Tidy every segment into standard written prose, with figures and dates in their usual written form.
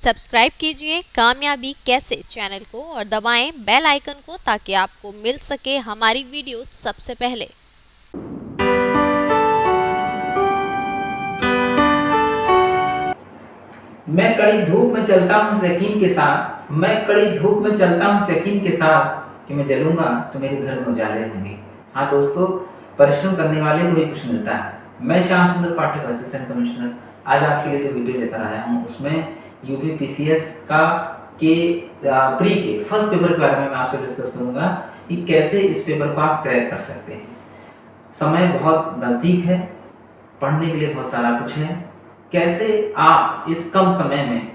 Subscribe कीजिए कामयाबी कैसे चैनल को और दबाएं बेल आइकन को ताकि आपको मिल सके हमारी वीडियो सबसे पहले। मैं कड़ी धूप में चलता हूँ यकीन के साथ, मैं कड़ी धूप में चलता हूँ यकीन के साथ कि मैं जलूंगा तो मेरे घर में उजाले होंगे। हाँ दोस्तों, परिश्रम करने वाले को ही कुछ मिलता है। मैं श्याम सुंदर पाठक, असिस्टेंट कमिश्नर, आज आपके लिए जो वीडियो लेकर आया हूँ उसमें यूपी पीसीएस का के प्री के फर्स्ट पेपर के बारे में मैं आपसे डिस्कस करूंगा कि कैसे इस पेपर को आप क्रैक कर सकते हैं। समय बहुत नजदीक है, पढ़ने के लिए बहुत सारा कुछ है। कैसे आप इस कम समय में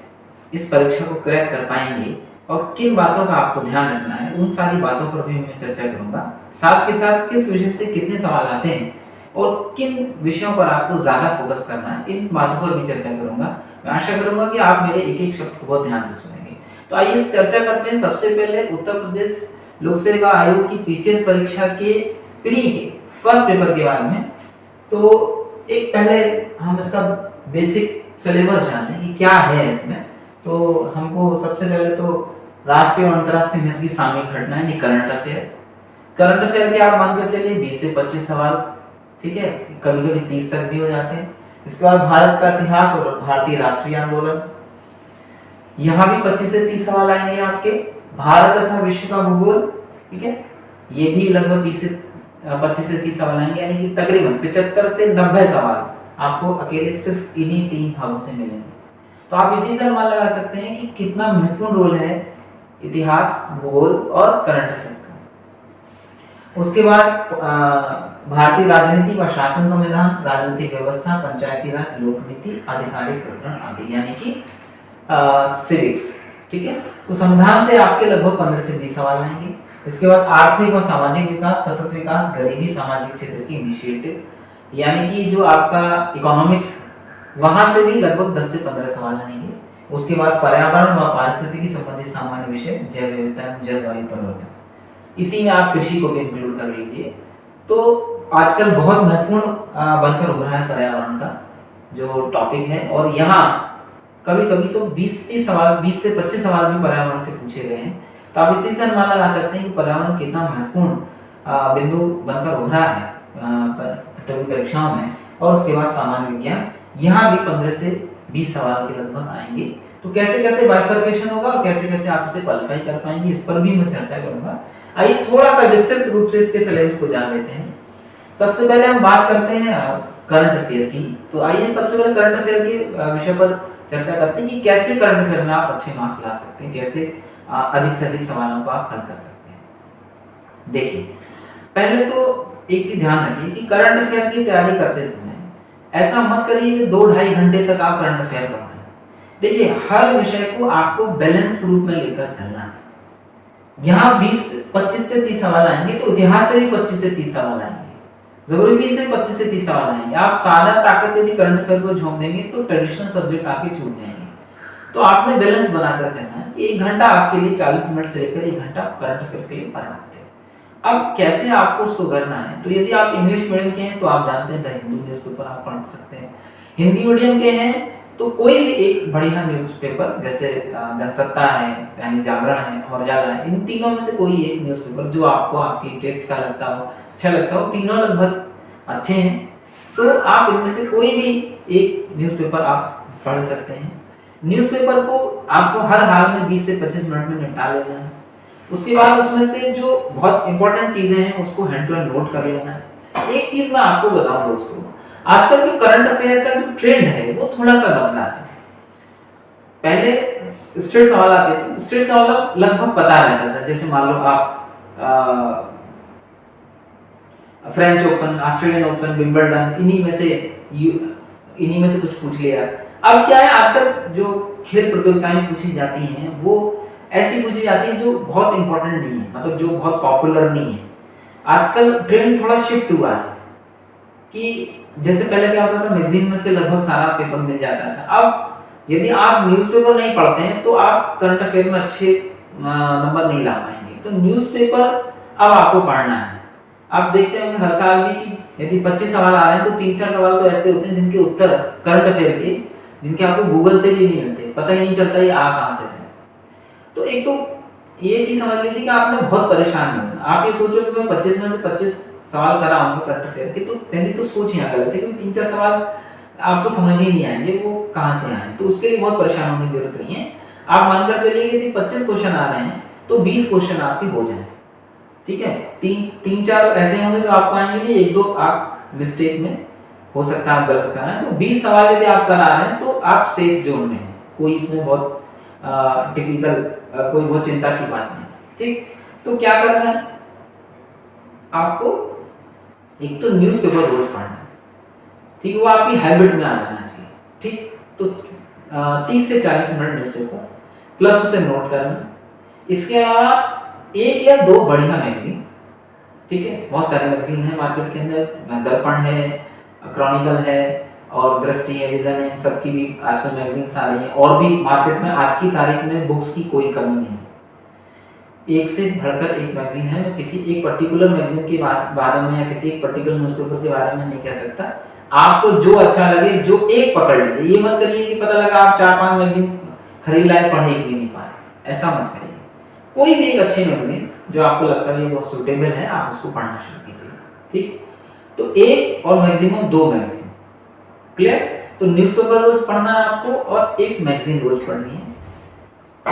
इस परीक्षा को क्रैक कर पाएंगे और किन बातों का आपको ध्यान रखना है, उन सारी बातों पर भी मैं चर्चा करूंगा। साथ के साथ किस विषय से कितने सवाल आते हैं और किन विषयों पर आपको ज्यादा फोकस करना है, इन बातों पर भी चर्चा करूंगा। मैं आशा करूंगा कि आप मेरे एक एक शब्द को बहुत ध्यान से सुनेंगे। तो आइए चर्चा करते हैं। सबसे पहले उत्तर प्रदेश लोक सेवा आयोग की पीसीएस परीक्षा के प्री के फर्स्ट पेपर के बारे में। तो एक पहले हम इसका बेसिक सिलेबस जान लें कि क्या है इसमें। तो हमको सबसे पहले तो राष्ट्रीय और अंतर्राष्ट्रीय महत्व की सामयिक घटनाएं, यानी करंट अफेयर। करंट अफेयर के आप मानकर चलिए 20 से 25 सवाल, ठीक है, कभी कभी 30 तक भी हो जाते हैं। इसके बाद भारत का इतिहास और भारतीय राष्ट्रीय आंदोलन, यहाँ भी 25 से 30 सवाल आएंगे आपके। भारत तथा विश्व का भूगोल, ठीक है, ये भी लगभग 25 से 30 सवाल आएंगे, यानी कि तकरीबन 75 से 90 सवाल आपको अकेले सिर्फ इन्हीं 3 भागों से मिलेंगे। तो आप इसी से अनुमान लगा सकते हैं कि कितना महत्वपूर्ण रोल है इतिहास, भूगोल और करंट अफेयर का। उसके बाद भारतीय राजनीति व शासन संविधान, राजनीतिक व्यवस्था, पंचायती राज, लोक नीति, आधिकारिक प्रकरण आदि, यानी कि सिविक्स, ठीक है। तो संविधान से आपके लगभग 15 से 20 सवाल आएंगे। इसके बाद आर्थिक व सामाजिक विकास, सतत विकास, गरीबी, सामाजिक क्षेत्र की इनिशिएटिव, यानी कि जो आपका इकोनॉमिक्स, वहां से भी लगभग 10 से 15 सवाल आएंगे। उसके बाद पर्यावरण व पारिस्थितिकी संबंधित सामान्य विषय, जैव विविधता, जलवायु परिवर्तन, इसी में आप कृषि को भी इंक्लूड कर लीजिए। तो आजकल बहुत महत्वपूर्ण बनकर उभरा है पर्यावरण का जो टॉपिक है, और यहाँ कभी कभी तो 20 से 25 सवाल भी पर्यावरण से पूछे गए हैं। तो आप इसी से अनुमान लगा सकते हैं कि पर्यावरण कितना महत्वपूर्ण बिंदु बनकर उभरा है परीक्षाओं में। और उसके बाद सामान्य विज्ञान, यहाँ भी 15 से 20 सवाल के लगभग आएंगे। तो कैसे कैसे बाइफरकेशन होगा और कैसे कैसे आप इसे क्वालिफाई कर पाएंगे, इस पर भी मैं चर्चा करूंगा। आइए थोड़ा सा विस्तृत रूप से इसके सिलेबस को जान लेते हैं। सबसे पहले हम बात करते हैं करंट अफेयर की। तो आइए सबसे पहले करंट अफेयर के विषय पर चर्चा करते हैं कि कैसे करंट अफेयर में आप अच्छे मार्क्स ला सकते हैं, कैसे अधिक से अधिक सवालों को आप हल कर सकते हैं। देखिए, पहले तो एक चीज ध्यान रखिए कि करंट अफेयर की तैयारी करते समय ऐसा मत करिए कि 2-2.5 घंटे तक आप करंट अफेयर पढ़ रहे हैं। देखिए, हर विषय को आपको बैलेंस रूप में लेकर चलना है। यहाँ 25 से 30 सवाल आएंगे, तो इतिहास से भी 25 से 30 सवाल आएंगे, ज्योग्राफी से 25 से 30 सवाल आएंगे। आप सारा ताकत यदि करंट अफेयर पर झोंक देंगे तो ट्रेडिशनल सब्जेक्ट आपके छूट जाएंगे। तो आपने बैलेंस बनाकर चलना है कि 1 घंटा आपके लिए, 40 मिनट से लेकर 1 घंटा करंट अफेयर के लिए बनाते हैं। अब कैसे आपको उसको करना है, तो यदि आप इंग्लिश मीडियम के हैं तो आप जानते हैं द हिंदू न्यूज़पेपर आप पढ़ सकते हैं। हिंदी मीडियम के हैं तो कोई भी एक बढ़िया न्यूज़पेपर, जैसे जनसत्ता है, यानी जागरण है और उजाला है, इन तीनों में से कोई एक न्यूज़पेपर जो आपको आपकी टेस्ट का लगता हो, अच्छा लगता हो, तीनों लगभग अच्छे हैं, तो आप इनमें से कोई भी एक न्यूज़पेपर आप पढ़ सकते हैं। न्यूज़पेपर को आपको हर हाल में 20 से 25 मिनट में निपटा लेना है। उसके बाद उसमें से जो बहुत इंपॉर्टेंट चीजें हैं उसको हैंड टू हैंड नोट कर लेना है। एक चीज मैं आपको बताऊं दोस्तों, आजकल जो करंट अफेयर का जो ट्रेंड है वो थोड़ा सा बदला है। पहले स्ट्रेट सवाल आते थे, स्ट्रेट का मतलब लगभग पता रहता था, जैसे मान लो आप French open, Australian open, Wimbledon, इन्हीं में से कुछ पूछ लिया। अब क्या है, आजकल जो खेल प्रतियोगिताएं पूछी जाती हैं वो ऐसी पूछी जाती है जो बहुत इंपॉर्टेंट नहीं है, मतलब जो बहुत पॉपुलर नहीं है। आजकल ट्रेंड थोड़ा शिफ्ट हुआ है कि जैसे पहले क्या होता था, मैगजीन में से लगभग सारा पेपर मिल जाता था। अब यदि आप न्यूज़पेपर नहीं पढ़ते हैं तो आप करंट अफेयर में अच्छे नंबर नहीं ला पाएंगे। तो न्यूज़पेपर अब आपको पढ़ना है। आप देखते हैं हर साल भी कि यदि 25 सवाल आ रहे हैं तो 3-4 सवाल तो ऐसे होते हैं जिनके उत्तर करंट अफेयर के, जिनके आपको गूगल से भी नहीं मिलते, पता ही नहीं चलता ये आ कहाँ से थे। तो एक तो ये चीज समझ लीजिए कि आपने बहुत परेशान नहीं होना। आप ये सोचो कि मैं 25 में से 25 सवाल करा आऊंगा करंट अफेयर के, तो पहली तो सोच यहाँ गलत है, क्योंकि 3-4 सवाल आपको समझ ही नहीं आएंगे वो कहाँ से आए, तो उसके लिए बहुत परेशान होने की जरूरत नहीं है। आप मानकर चलिए कि 25 क्वेश्चन आ रहे हैं तो 20 क्वेश्चन आपके हो जाए, ठीक है। 3-4 ऐसे होंगे जो आपको आएंगे नहीं, 1-2 आप मिस्टेक में हो सकता है आप गलत कर रहे हैं। तो 20 सवाल यदि आप करा रहे हैं तो आप सेफ जोन में हैं, कोई इसमें बहुत टिपिकल कोई बहुत चिंता की बात नहीं, ठीक। तो क्या करना है आपको, एक तो न्यूज़पेपर रोज पढ़ना है, ठीक है, वो आपकी हैबिट में आ जाना चाहिए, ठीक। तो 30 से 40 मिनट न्यूज़पेपर प्लस उसे नोट करना। इसके अलावा 1 या 2 बढ़िया मैगजीन, ठीक है, बहुत सारे मैगजीन है मार्केट के अंदर, दर्पण है, क्रॉनिकल है और दृष्टि है, विजन है, इन सब की भी आजकल मैगजीन्स आ रही हैं। और भी मार्केट में आज की तारीख में बुक्स की कोई कमी नहीं, एक से बढ़कर एक मैगजीन है। मैं किसी एक पर्टिकुलर मैगजीन के बारे में या किसी एक पर्टिकुलर न्यूज़पेपर के बारे में नहीं कह सकता। आपको जो अच्छा लगे, जो एक पकड़ लीजिए। ये मत करिए कि पता लगा आप 4-5 मैगजीन खरीद लाए, पढ़े भी नहीं पाए, ऐसा मत करिए। कोई भी एक अच्छी मैगजीन जो आपको लगता है ये बहुत सुटेबल है, आप उसको पढ़ना शुरू कीजिए, ठीक। तो एक और मैक्सिमम 2 मैगजीन, क्लियर। तो न्यूज़पेपर रोज पढ़ना है आपको और एक मैगजीन रोज पढ़नी है।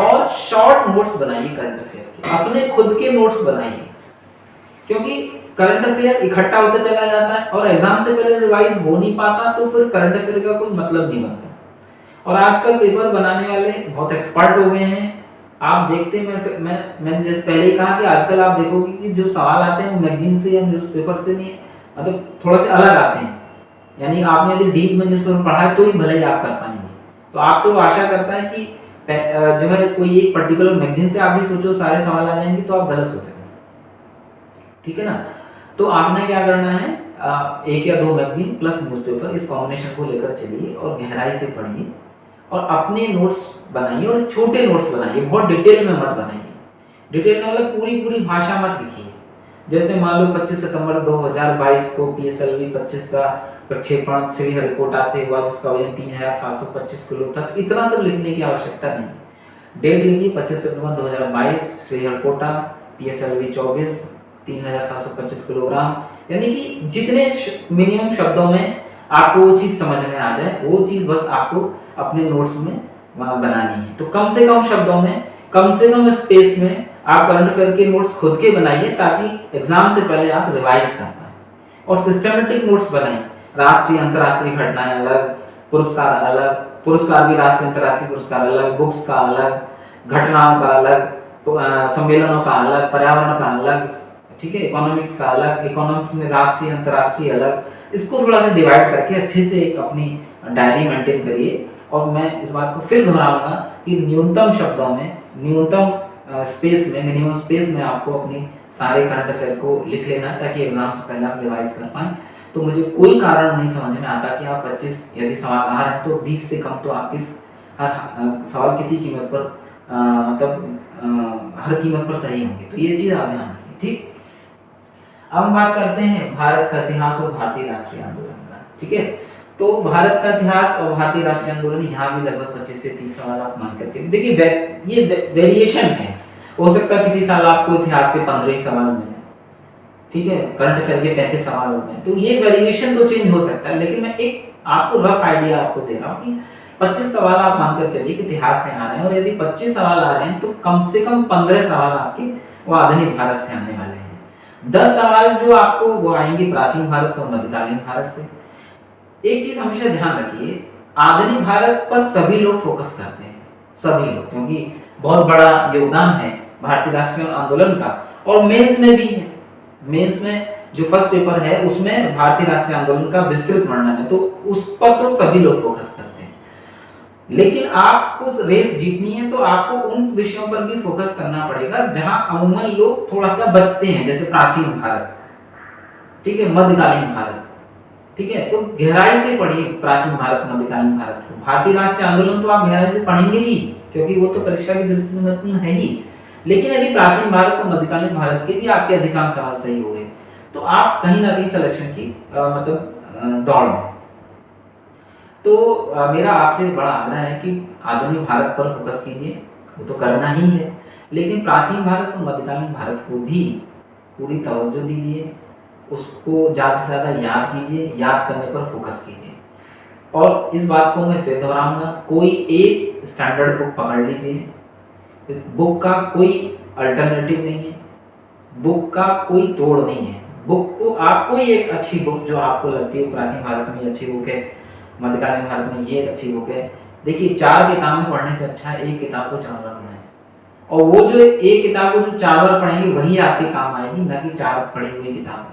और शॉर्ट नोट्स बनाइए करंट अफेयर के, अपने खुद के नोट्स बनाइए, क्योंकि करंट अफेयर इकट्ठा होता चला जाता है और एग्जाम से पहले रिवाइज हो नहीं पाता, तो फिर करंट अफेयर का कोई मतलब नहीं बनता। और आजकल पेपर बनाने वाले बहुत एक्सपर्ट हो गए हैं। आप देखते हैं, मैंने जैसे पहले ही कहा कि आजकल आप देखोगे कि जो सवाल आते हैं वो मैगजीन से या न्यूज़पेपर से नहीं है, मतलब थोड़ा से अलग आते हैं। यानी आपने यदि डीप में न्यूज़पेपर पढ़ा है तो ही भले ही आप कर पाएंगे। तो आपसे वो आशा करता है कि जो है कोई एक पर्टिकुलर मैगजीन से आप भी सोचो सारे सवाल आ जाएंगे, तो आप गलत सोचेंगे, ठीक है ना। तो आपने क्या करना है, 1 या 2 मैगजीन प्लस न्यूज़पेपर, इस कॉम्बिनेशन को लेकर चलिए और गहराई से पढ़िए और अपने नोट्स बनाइए और छोटे नोट्स बनाइए, बहुत डिटेल में मत बनाइए। डिटेल का मतलब पूरी भाषा मत लिखिए। जैसे मान लो 25 सितंबर 2022 को PSLV 25 का प्रक्षेपण श्रीहरिकोटा से हुआ, जिसका वजन 3725 किलो था। इतना सब लिखने की आवश्यकता नहीं। डेट लिखिए 25 सितंबर 2022, श्रीहरिकोटा, PSLV 24, 3725 किलोग्राम। यानी कि जितने मिनिमम शब्दों में आपको वो चीज समझ में आ जाए, वो चीज बस आपको अपने नोट्स में बनानी है। तो कम से कम शब्दों में, कम से कम स्पेस में आप करंट अफेयर के नोट्स खुद के बनाइए, ताकि एग्जाम से पहले आप रिवाइज कर पाए। और सिस्टमेटिक नोट्स बनाइए, राष्ट्रीय अंतर्राष्ट्रीय घटनाएं अलग, पुरस्कार अलग, पुरस्कार भी राष्ट्रीय अंतर्राष्ट्रीय पुरस्कार अलग, बुक्स का अलग, घटनाओं का अलग, सम्मेलनों का अलग, पर्यावरण का अलग, ठीक है, इकोनॉमिक्स का अलग, इकोनॉमिक्स में राष्ट्रीय अंतर्राष्ट्रीय अलग। इसको थोड़ा सा डिवाइड करके अच्छे से एक अपनी डायरी मेंटेन करिए। और मैं इस बात को फिर दोहराऊंगा कि न्यूनतम शब्दों में, न्यूनतम स्पेस में, मिनिमम स्पेस में आपको अपनी सारे करंट अफेयर को लिख लेना है, ताकि एग्जाम से पहले आप रिवाइज कर पाएं। तो मुझे कोई कारण नहीं समझ में आता कि आप 25 यदि सवाल आ रहे हैं तो 20 से कम तो आपके हर सवाल किसी कीमत पर मतलब हर कीमत पर सही होंगे। तो ये चीज आप ध्यान रखिए, ठीक। अब हम बात करते हैं भारत का इतिहास और भारतीय राष्ट्रीय आंदोलन का, ठीक है। तो भारत का इतिहास और भारतीय राष्ट्रीय आंदोलन, यहाँ भी लगभग 25 से 30 सवाल आप मानकर चलिए। देखिए ये वेरिएशन है, हो सकता है किसी साल आपको इतिहास के 15 सवाल मिले, ठीक है, करंट अफेयर के 35 सवाल हो जाए, तो ये वेरिएशन तो चेंज हो सकता है। लेकिन मैं एक आपको रफ आइडिया आपको दे रहा हूँ कि 25 सवाल आप मानकर चलिए कि इतिहास से आ रहे हैं, और यदि 25 सवाल आ रहे हैं तो कम से कम 15 सवाल आपके वो आधुनिक भारत से आने वाले हैं। 10 सवाल जो आपको वो आएंगे प्राचीन भारत और मध्यकालीन भारत से। एक चीज हमेशा ध्यान रखिए, आधुनिक भारत पर सभी लोग फोकस करते हैं, सभी लोग, क्योंकि बहुत बड़ा योगदान है भारतीय राष्ट्रीय आंदोलन का। और मेंस में भी है, मेंस में जो फर्स्ट पेपर है उसमें भारतीय राष्ट्रीय आंदोलन का विस्तृत वर्णन है, तो उस पर तो सभी लोग फोकस करते हैं। लेकिन आपको रेस जीतनी है तो आपको उन विषयों पर भी फोकस करना पड़ेगा जहां अमूमन लोग थोड़ा सा बचते हैं, जैसे प्राचीन भारत, ठीक है, मध्यकालीन भारत, ठीक है। तो गहराई से पढ़िए प्राचीन भारत, मध्यकालीन भारत को। भारतीय राष्ट्रीय आंदोलन तो आप गहराई से पढ़ेंगे ही, क्योंकि वो तो परीक्षा की दृष्टि से महत्वपूर्ण है ही। लेकिन यदि प्राचीन भारत और मध्यकालीन भारत के भी आपके अधिकांश सवाल सही हो गए तो आप कहीं ना कहीं सिलेक्शन की मतलब दौड़ में। तो मेरा आपसे बड़ा आग्रह है कि आधुनिक भारत पर फोकस कीजिए, वो तो करना ही है, लेकिन प्राचीन भारत और मध्यकालीन भारत को भी पूरी तवज्जो दीजिए, उसको ज़्यादा से ज़्यादा याद कीजिए, याद करने पर फोकस कीजिए। और इस बात को मैं फिर दोहराऊंगा, कोई एक स्टैंडर्ड बुक पकड़ लीजिए, बुक का कोई अल्टरनेटिव नहीं है, बुक का कोई तोड़ नहीं है। बुक को आप कोई एक अच्छी बुक जो आपको लगती है प्राचीन भारत में ये अच्छी बुक है, मध्यकालीन भारत में ये अच्छी बुक है, देखिए 4 किताबें पढ़ने से अच्छा है एक किताब को 4 बार पढ़ें, और वो जो एक किताब को जो 4 बार पढ़ेंगे वही आपके काम आएगी, ना कि 4 पढ़ी हुई किताब।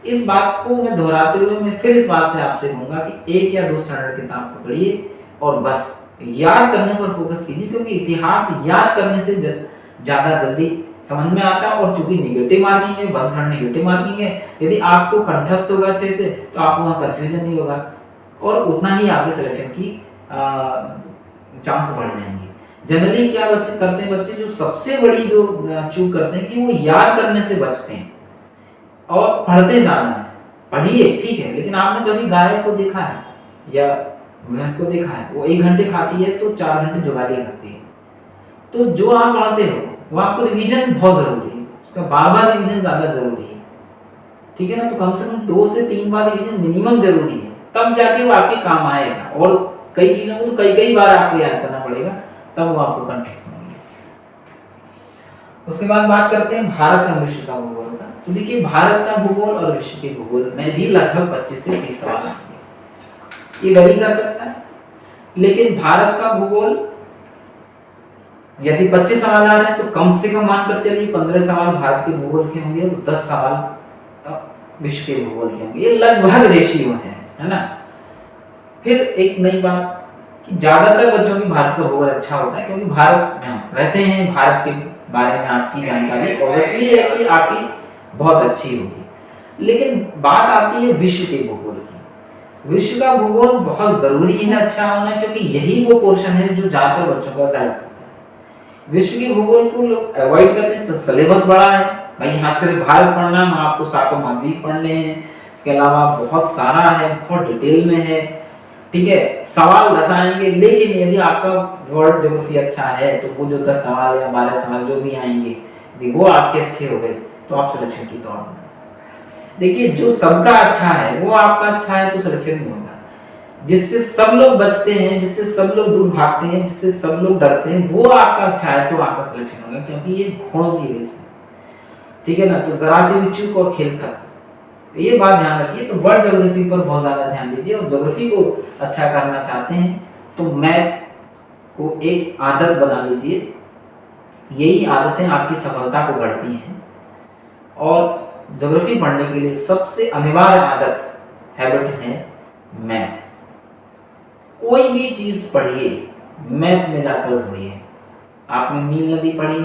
इस बात को मैं दोहराते हुए मैं फिर इस बात से आपसे कहूंगा कि 1 या 2 स्टैंडर्ड किताब पकड़िए और बस याद करने पर फोकस कीजिए, क्योंकि इतिहास याद करने से ज़्यादा जल्दी समझ में आता है। और चूंकि निगेटिव मार्किंग है, 1/3 निगेटिव मार्किंग है, यदि आपको कंठस्थ होगा अच्छे से तो आपको वहाँ कन्फ्यूजन नहीं होगा और उतना ही आपके सिलेक्शन की चांस बढ़ जाएंगे। जनरली क्या बच्चे करते हैं, बच्चे जो सबसे बड़ी जो चूक करते हैं कि वो याद करने से बचते हैं और पढ़ते ज्यादा है। पढ़िए ठीक है, लेकिन आपने कभी गाय को देखा है या भैंस को देखा है, वो 1 घंटे खाती है तो 4 घंटे जुगाली करती है। तो जो आप पढ़ते हो वो आपको रिवीजन बहुत जरूरी है, उसका बार-बार रिवीजन ज्यादा जरूरी है, ठीक है ना। तो कम से कम 2 से 3 बार रिवीजन मिनिमम जरूरी है, तब जाके वो आपके काम आएगा। और कई चीजों को तो कई बार आपको याद करना पड़ेगा, तब वो आपको कंठस्थ होंगे। उसके बाद बात करते हैं भारत और विश्व का भूगोल का। तो देखिए भारत का भूगोल और विश्व के भूगोल में भी लगभग 25 से 30 सवाल आएंगे, ये वही कर सकता है। लेकिन भारत का भूगोल यदि 25 सवाल आ रहे हैं तो कम से कम मानकर चलिए 15 सवाल भारत के भूगोल के होंगे और 10 सवाल विश्व के भूगोल के होंगे, ये लगभग रेशियो है ना। फिर एक नई बात कि ज्यादातर बच्चों की भारत का भूगोल अच्छा होता है, क्योंकि भारत में रहते हैं, भारत के बारे में आपकी जानकारी ऑब्वियसली है कि आपकी बहुत अच्छी होगी। लेकिन बात आती है विश्व के भूगोल की। विश्व का भूगोल बहुत जरूरी है अच्छा होना, क्योंकि यही वो पोर्शन है जो ज्यादातर बच्चों का गलत होता है। विश्व के भूगोल को लोग अवॉइड करते हैं, सिलेबस बड़ा है भाई, यहाँ सिर्फ भारत पढ़ना, आपको 7 महाद्वीप पढ़ने हैं, इसके अलावा बहुत सारा है, बहुत डिटेल में है, ठीक है। सवाल 10 आएंगे, लेकिन यदि आपका वर्ल्ड ज्योग्राफी अच्छा है तो वो जो 10 सवाल या 12 सवाल जो भी आएंगे यदि वो आपके अच्छे हो गए तो आप सिलेक्शन की दौड़ में। देखिए जो सबका अच्छा है वो आपका अच्छा है तो सिलेक्शन नहीं होगा, जिससे सब लोग बचते हैं, जिससे सब लोग दूर भागते हैं, जिससे सब लोग डरते हैं, वो आपका अच्छा है तो आपका सिलेक्शन होगा, क्योंकि ये घोड़ों की रेस है, ठीक है ना। तो जरा सी भी चूक और खेल खत्म, ये बात ध्यान रखिए। तो वर्ल्ड ज्योग्राफी पर बहुत ज्यादा ध्यान दीजिए, और ज्योग्राफी को अच्छा करना चाहते हैं तो मैप को एक आदत बना लीजिए, यही आदतें आपकी सफलता को गढ़ती हैं। और ज्योग्राफी पढ़ने के लिए सबसे अनिवार्य आदत हैबिट है मैप। कोई भी चीज पढ़िए मैप में जाकर जोड़िए। आपने नील नदी पढ़ी,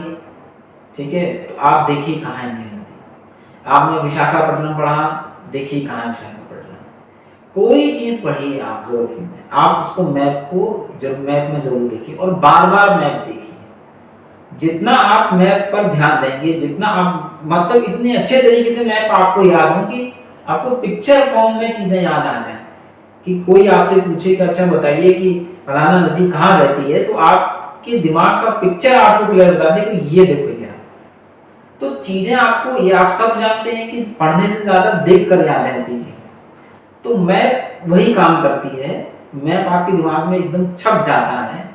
ठीक है, तो आप देखिए कहाँ है नील नदी। आपने विशाखापट्टनम पढ़ा, देखिए कहाँ है विशाखापट्टनम। कोई चीज पढ़िए आप ज्योग्राफी में, आप उसको मैप को जब मैप में जरूर देखिए और बार बार मैप देखिए। जितना आप मैप पर ध्यान देंगे, जितना आप मतलब इतने अच्छे तरीके से मैप आपको याद हो कि आपको पिक्चर फॉर्म में चीजें याद आ जाए, कि कोई आपसे पूछे कि अच्छा बताइए कि फलाना नदी कहाँ रहती है, तो आपके दिमाग का पिक्चर आपको क्लियर बता दे कि ये देखो यार। तो चीजें आपको, ये आप सब जानते हैं कि पढ़ने से ज्यादा देख कर याद रहती है। तो मैप वही काम करती है, मैप आपके दिमाग में एकदम छप जाता है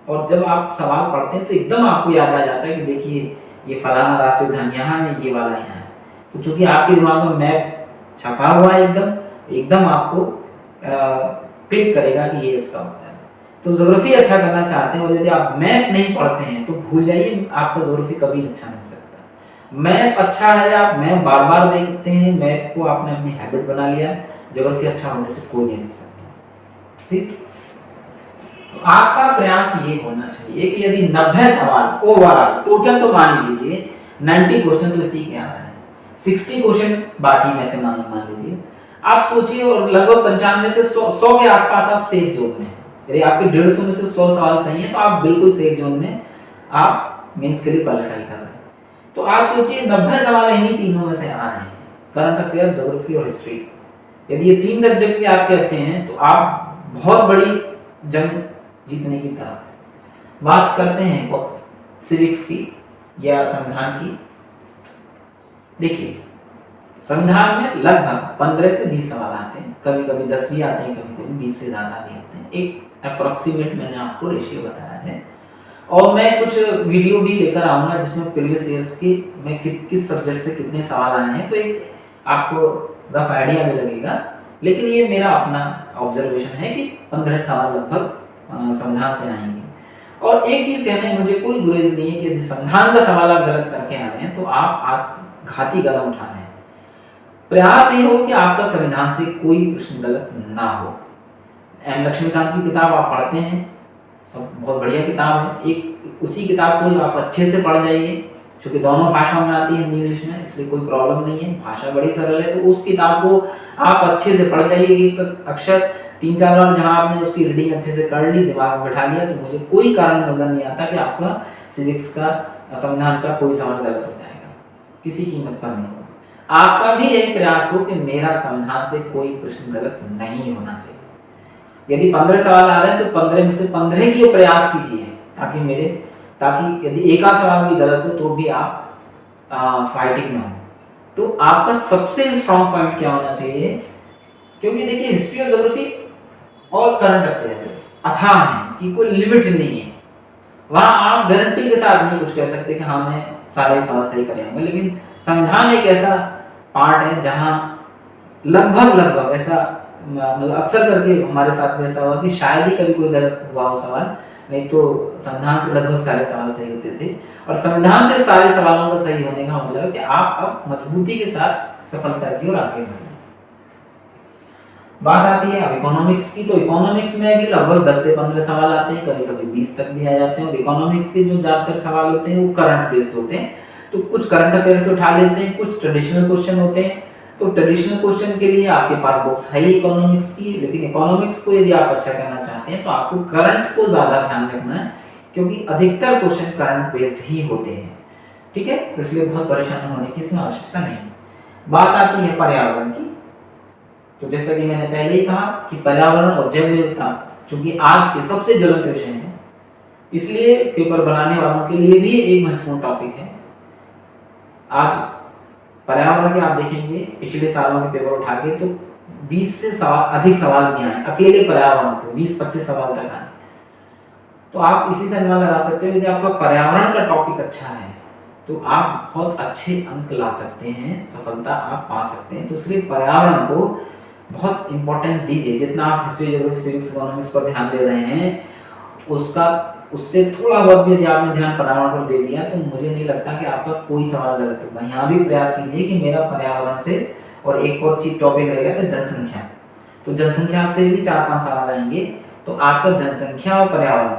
और जब आप सवाल पढ़ते हैं तो एकदम आपको याद आ जाता है कि देखिए ये फलाना राष्ट्रीय उद्यान यहाँ है, ये वाला यहाँ है। तो चूंकि आपके दिमाग में मैप छपा हुआ है एकदम आपको क्लिक करेगा कि ये इसका होता है। तो ज्योग्राफी अच्छा करना चाहते हैं और यदि आप मैप नहीं पढ़ते हैं तो भूल जाइए, आपका ज्योग्राफी कभी अच्छा नहीं हो सकता। मैप अच्छा है, आप मैप बार बार देखते हैं, मैप को आपने अपनी हैबिट बना लिया, ज्योग्राफी अच्छा होने से कोई नहीं हो सकता, ठीक। तो आपका प्रयास ये होना चाहिए कि यदि 90 सवाल ओवरऑल टोटल तो मान लीजिए 90 क्वेश्चन तो इसी के आ रहे हैं, 60 क्वेश्चन बाकी में से मान लीजिए, आप सोचिए और लगभग 95 से 100 के आसपास आप सेफ जोन में, यदि आपके 150 में से 100 सवाल सही है तो आप बिल्कुल सेफ जोन में आप मेंस के लिए क्वालिफाई कर रहे हैं। तो आप सोचिए 90 सवाल इन्हीं तीनों में से आ रहे हैं, करंट अफेयर, ज्योग्राफी और हिस्ट्री। यदि ये 3 सब्जेक्ट भी आपके अच्छे हैं तो आप बहुत बड़ी जंग जीतने की तरफ है। बात करते हैं सिविक्स की या संविधान की। देखिए, संविधान में लगभग 15 से 20 सवाल आते हैं, कभी कभी 10 भी आते हैं, कभी कभी 20 से ज़्यादा भी आते हैं। एक अप्रोक्सीमेट मैंने आपको रेशियो बताया है, और मैं कुछ वीडियो भी लेकर आऊँगा जिसमें प्रीवियस ईयर्स की मैं किस सब्जेक्ट से कितने सवाल आए हैं, तो एक आपको रफ आइडिया भी लगेगा। लेकिन ये मेरा अपना ऑब्जर्वेशन है कि 15 सवाल लगभग संविधान से आएंगे। और एक चीज़ कहने में मुझे कोई गुरेज नहीं है कि यदि संविधान का सवाल आप गलत करके आ रहे हैं तो आप घाती कदम उठा रहे हैं। प्रयास ये हो कि आपका संविधान से कोई प्रश्न गलत ना हो। एम लक्ष्मीकांत की किताब आप पढ़ते हैं, सब बहुत बढ़िया किताब है। एक उसी किताब को आप अच्छे से पढ़ जाइए, क्योंकि दोनों भाषाओं में आती है, हिंदी इंग्लिश में, इसलिए कोई प्रॉब्लम नहीं है, भाषा बड़ी सरल है। तो उस किताब को आप अच्छे से पढ़ जाइए, एक अक्षर 3-4 बार जहाँ आपने उसकी रीडिंग अच्छे से कर ली, दिमाग में बैठा लिया, तो मुझे कोई कारण नजर नहीं आता कि आपका सिविक्स का, संविधान का कोई सवाल गलत हो जाएगा, किसी कीमत पर नहीं होगा। आपका भी यही प्रयास हो कि मेरा संविधान से कोई प्रश्न गलत नहीं होना चाहिए। यदि 15 सवाल आ रहे हैं तो 15 में से 15 की प्रयास कीजिए, ताकि यदि एक आध सवाल भी गलत हो तो भी आप फाइटिंग में हो। तो आपका सबसे स्ट्रॉन्ग पॉइंट क्या होना चाहिए, क्योंकि देखिए हिस्ट्री और ज्योग्राफी और करंट अफेयर अथाह है, इसकी कोई लिमिट नहीं है। वहां आप गारंटी के साथ नहीं कुछ कह सकते कि हाँ मैं सारे सवाल सही करेंगे, लेकिन संविधान एक ऐसा पार्ट है जहां लगभग ऐसा, मतलब अक्सर करके हमारे साथ में ऐसा हुआ कि शायद ही कभी कोई गलत हुआ हो सवाल, नहीं तो संविधान से लगभग सारे सवाल सही होते थे। और संविधान से सारे सवालों का सही होने का मतलब है कि आप अब मजबूती के साथ सफलता की ओर आगे बढ़े। बात आती है अब इकोनॉमिक्स की, तो इकोनॉमिक्स में भी लगभग 10 से 15 सवाल आते हैं, कभी कभी 20 तक भी आ जाते हैं। और इकोनॉमिक्स के जो ज्यादातर सवाल होते हैं वो करंट बेस्ड होते हैं, तो कुछ करंट अफेयर से उठा लेते हैं, कुछ ट्रेडिशनल क्वेश्चन होते हैं। तो ट्रेडिशनल क्वेश्चन के लिए आपके पास बुक्स है ही इकोनॉमिक्स की, लेकिन इकोनॉमिक्स को यदि आप अच्छा करना चाहते हैं तो आपको करंट को ज्यादा ध्यान रखना है, क्योंकि अधिकतर क्वेश्चन करंट बेस्ड ही होते हैं। ठीक है, तो इसलिए बहुत परेशान होने की इसमें आवश्यकता नहीं। बात आती है पर्यावरण की, तो जैसा कि मैंने पहले ही कहा कि पर्यावरण और जैव विविधता चूंकि आज के सबसे ज्वलंत विषय हैं, इसलिए पेपर बनाने वालों के लिए भी एक महत्वपूर्ण टॉपिक है। आज पर्यावरण के आप देखेंगे पिछले सालों के पेपर उठा के तो 20 से अधिक सवाल भी आए, अकेले पर्यावरण से 20-25 सवाल तक आए। तो आप इसी से अनुमान लगा सकते हो, यदि आपका पर्यावरण का टॉपिक अच्छा है तो आप बहुत अच्छे अंक ला सकते हैं, सफलता आप पा सकते हैं। तो इसलिए पर्यावरण को बहुत इंपॉर्टेंस दीजिए। जितना आप हिस्ट्री, ज्योग्राफी, सिविक्स, इकोनॉमिक्स पर ध्यान दे रहे हैं, उससे थोड़ा बहुत भी यदि आपने ध्यान पर्यावरण पर दे दिया तो मुझे नहीं लगता कि आपका कोई सवाल गलत होगा। यहाँ भी प्रयास कीजिए कि मेरा पर्यावरण से, और एक और चीज टॉपिक रहेगा तो जनसंख्या, तो जनसंख्या से भी 4-5 सवाल आएंगे। तो आपका जनसंख्या और पर्यावरण,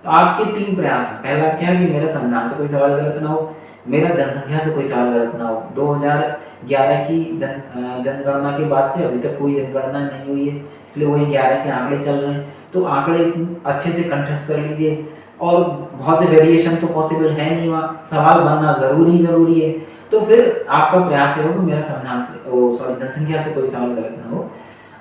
तो आपके 3 प्रयास हैं। पहला क्या है कि मेरा संविधान से कोई सवाल गलत ना हो, मेरा जनसंख्या से कोई सवाल गलत ना हो। 2011 की जनगणना के बाद से अभी तक कोई जनगणना नहीं हुई है, इसलिए वही 11 के आंकड़े चल रहे हैं, तो आंकड़े अच्छे से कंठस्थ कर लीजिए। और बहुत वेरिएशन तो पॉसिबल है नहीं, वहाँ सवाल बनना जरूरी है। तो फिर आपका प्रयास है कि मेरा संविधान से, जनसंख्या से कोई सवाल गलत ना हो,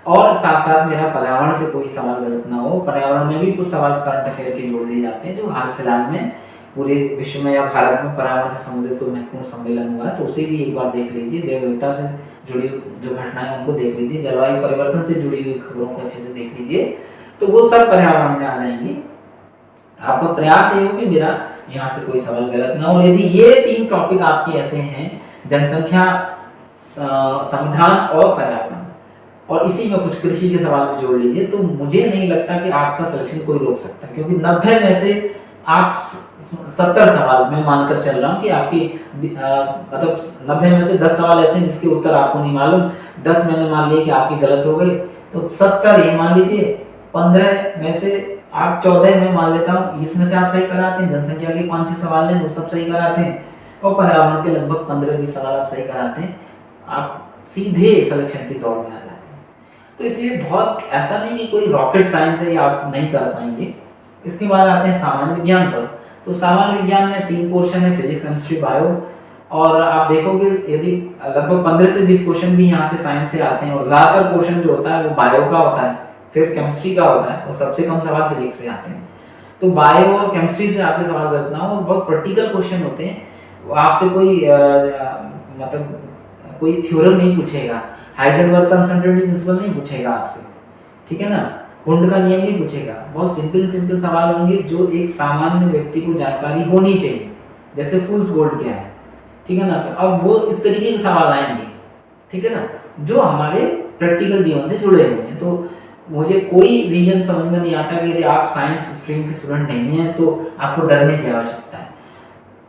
और साथ साथ मेरा पर्यावरण से कोई सवाल गलत ना हो। पर्यावरण में भी कुछ सवाल करंट अफेयर के जोड़ दिए जाते हैं, जो हाल फिलहाल में पूरे विश्व में या भारत में पर्यावरण से संबंधित कोई महत्वपूर्ण सम्मेलन हुआ है तो उसे भी एक बार देख लीजिए। जैव विविधता से जुड़ी जो घटनाएं उनको देख लीजिए, जलवायु परिवर्तन से जुड़ी हुई खबरों को अच्छे से देख लीजिए, तो वो सब पर्यावरण में आ जाएंगे। आपका प्रयास ये हो कि मेरा यहाँ से कोई सवाल गलत ना हो। यदि ये 3 टॉपिक आपके ऐसे हैं, जनसंख्या, संविधान और पर्यावरण, और इसी में कुछ कृषि के सवाल भी जोड़ लीजिए, तो मुझे नहीं लगता कि आपका सिलेक्शन कोई रोक सकता, क्योंकि 90 में से आप 70 सवाल मैं मानकर चल रहा हूँ कि आपकी मतलब 90 में से 10 सवाल ऐसे हैं जिसके उत्तर आपको नहीं मालूम, 10 मैंने मान लिए कि आपकी गलत हो गई, तो 70 ये मान लीजिए, 15 में से आप 14 में मान लेता हूँ इसमें से आप सही कराते हैं। जनसंख्या के 5-6 सवाल हैं वो सब सही कराते हैं, और पर्यावरण के लगभग 15-20 सवाल आप सही कराते हैं, आप सीधे सिलेक्शन की दौड़ में आ जाते हैं। तो इसलिए बहुत ऐसा नहीं कि कोई रॉकेट साइंस है या आप नहीं कर पाएंगे। इसके बाद आते हैं सामान्य विज्ञान पर। तो सामान्य विज्ञान में 3 पोर्शन है, फिजिक्स, केमिस्ट्री, बायो, और आप देखोगे यदि लगभग 15 से 20 क्वेश्चन भी यहाँ से साइंस से आते हैं, और ज्यादातर पोर्शन जो होता है वो बायो का होता है, फिर केमिस्ट्री का होता है, और सबसे कम सवाल फिजिक्स से आते हैं। तो बायो और केमिस्ट्री से आपके सवाल गलत ना हो, और बहुत प्रैक्टिकल क्वेश्चन होते हैं। वो आपसे कोई मतलब कोई थ्योरम नहीं पूछेगा, हाइजेनबर्ग का अनसर्टेनिटी प्रिंसिपल नहीं पूछेगा आपसे, ठीक है ना, कुंड का नियम नहीं पूछेगा। बहुत सिंपल सिंपल सवाल होंगे जो एक सामान्य व्यक्ति को जानकारी होनी चाहिए, जैसे फूल्स गोल्ड क्या है, ठीक है ना। तो अब वो इस तरीके के सवाल आएंगे, ठीक है ना, जो हमारे प्रैक्टिकल जीवन से जुड़े हुए हैं। तो मुझे कोई रीजन समझ में नहीं आता कि यदि आप साइंस स्ट्रीम के स्टूडेंट नहीं हैं तो आपको डरने की आवश्यकता है।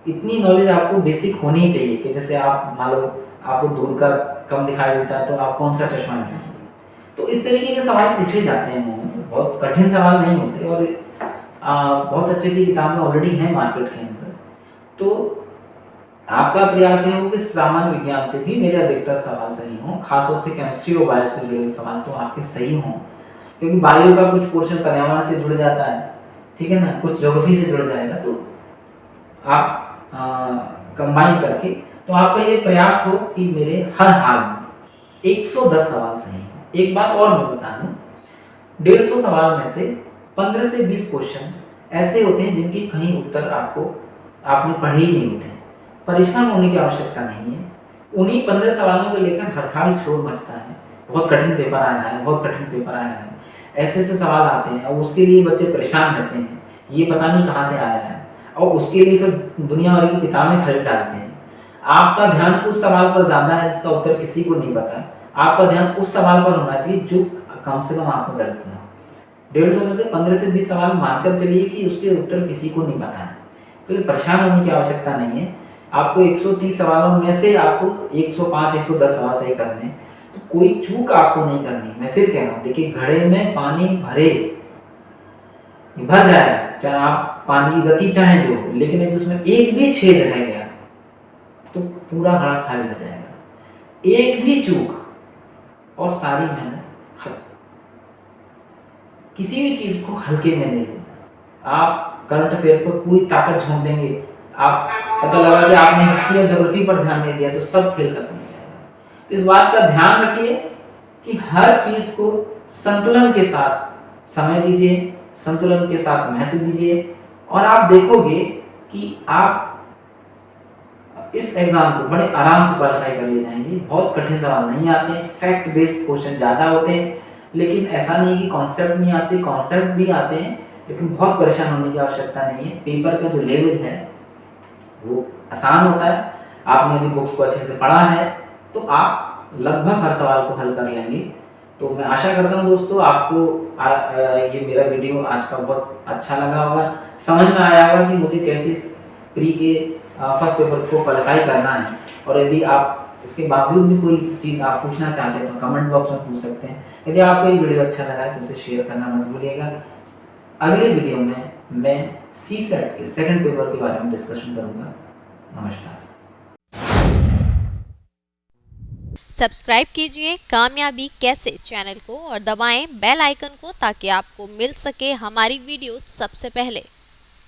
इतनी नॉलेज आपको बेसिक होनी चाहिए कि जैसे आप मान लो आपको दूर का कम दिखाई देता है तो आप कौन सा चश्मा लगाएंगे। तो इस तरीके के सवाल पूछे जाते हैं, बहुत कठिन सवाल नहीं होते, और बहुत अच्छी अच्छी किताबें ऑलरेडी हैं मार्केट के अंदर। तो आपका प्रयास है हो कि सामान्य विज्ञान से भी मेरे अधिकतर सवाल सही हों, खासतौर से केमिस्ट्री और बायो से जुड़े सवाल तो आपके सही हों, क्योंकि बायो का कुछ पोर्शन पर्यावरण से जुड़ जाता है, ठीक है ना, कुछ ज्योग्राफी से जुड़ जाएगा। तो आप कंबाइन करके तो आपका ये प्रयास हो कि मेरे हर हाल में 110 सवाल सही हो। एक बात और मैं बता दूं, 150 सवाल में से 15 से 20 क्वेश्चन ऐसे होते हैं जिनके कहीं उत्तर आपने पढ़े ही नहीं होते। परेशान होने की आवश्यकता नहीं है। उन्हीं 15 सवालों को लेकर हर साल शोर मचता है, बहुत कठिन पेपर आ रहा है, बहुत कठिन पेपर आ रहा है, ऐसे ऐसे सवाल आते हैं और उसके लिए बच्चे परेशान रहते हैं, ये पता नहीं कहाँ से आया है, और उसके लिए फिर दुनिया भर की किताबें खरीद डालते हैं। आपका ध्यान उस सवाल पर ज्यादा है जिसका उत्तर किसी को नहीं पता है। आपका ध्यान उस सवाल पर होना चाहिए जो कम से कम आपको गलत ना हो। 150 में से 15 से 20 सवाल मानकर चलिए कि उसके उत्तर किसी को नहीं पता है, तो परेशान होने की आवश्यकता नहीं है। आपको 130 सवालों में से आपको 105 110 सवाल सही करने हैं, तो कोई चूक आपको नहीं करनी। मैं फिर कह रहा हूँ, देखिए घड़े में पानी भर जाएगा, चाहे आप पानी की गति चाहे जो, लेकिन यदि उसमें एक भी छेद रह गया तो पूरा घड़ा खाली हो जाएगा। एक भी चूक और सारी मेहनत खत्म। किसी भी चीज को हल्के में नहीं लेना। आप करंट अफेयर पर पूरी ताकत झोंक देंगे, आप पता लगा कि आपने हिस्ट्री और ज्योग्राफी पर ध्यान नहीं दिया तो सब खेल खत्म हो जाएगा। तो इस बात का ध्यान रखिए कि हर चीज को संतुलन के साथ समय दीजिए, संतुलन के साथ महत्व दीजिए, और आप देखोगे कि आप इस एग्जाम को बड़े आराम से क्वालिफाई कर ले जाएंगे। बहुत कठिन सवाल नहीं आते, फैक्ट बेस्ड क्वेश्चन ज्यादा होते हैं, लेकिन ऐसा नहीं कि कॉन्सेप्ट नहीं आते, कॉन्सेप्ट भी आते हैं, लेकिन बहुत परेशान होने की आवश्यकता नहीं है। पेपर का जो लेवल है वो आसान होता है। आपने यदि बुक्स को अच्छे से पढ़ा है तो आप लगभग हर सवाल को हल कर लेंगे। तो मैं आशा करता हूँ दोस्तों आपको ये मेरा वीडियो आज का बहुत अच्छा लगा होगा, समझ में आया होगा कि मुझे कैसे प्री के फर्स्ट पेपर को क्वालिफाई करना है। और यदि आप इसके बावजूद भी कोई चीज़ आप पूछना चाहते हैं तो कमेंट बॉक्स में पूछ सकते हैं। यदि आपको ये वीडियो अच्छा लगा है तो उसे शेयर करना मत भूलिएगा। अगले वीडियो में मैं CSET के सेकंड पेपर के बारे में डिस्कशन करूंगा। नमस्कार। सब्सक्राइब कीजिए कामयाबी कैसे चैनल को और दबाएं बेल आइकन को ताकि आपको मिल सके हमारी वीडियो सबसे पहले।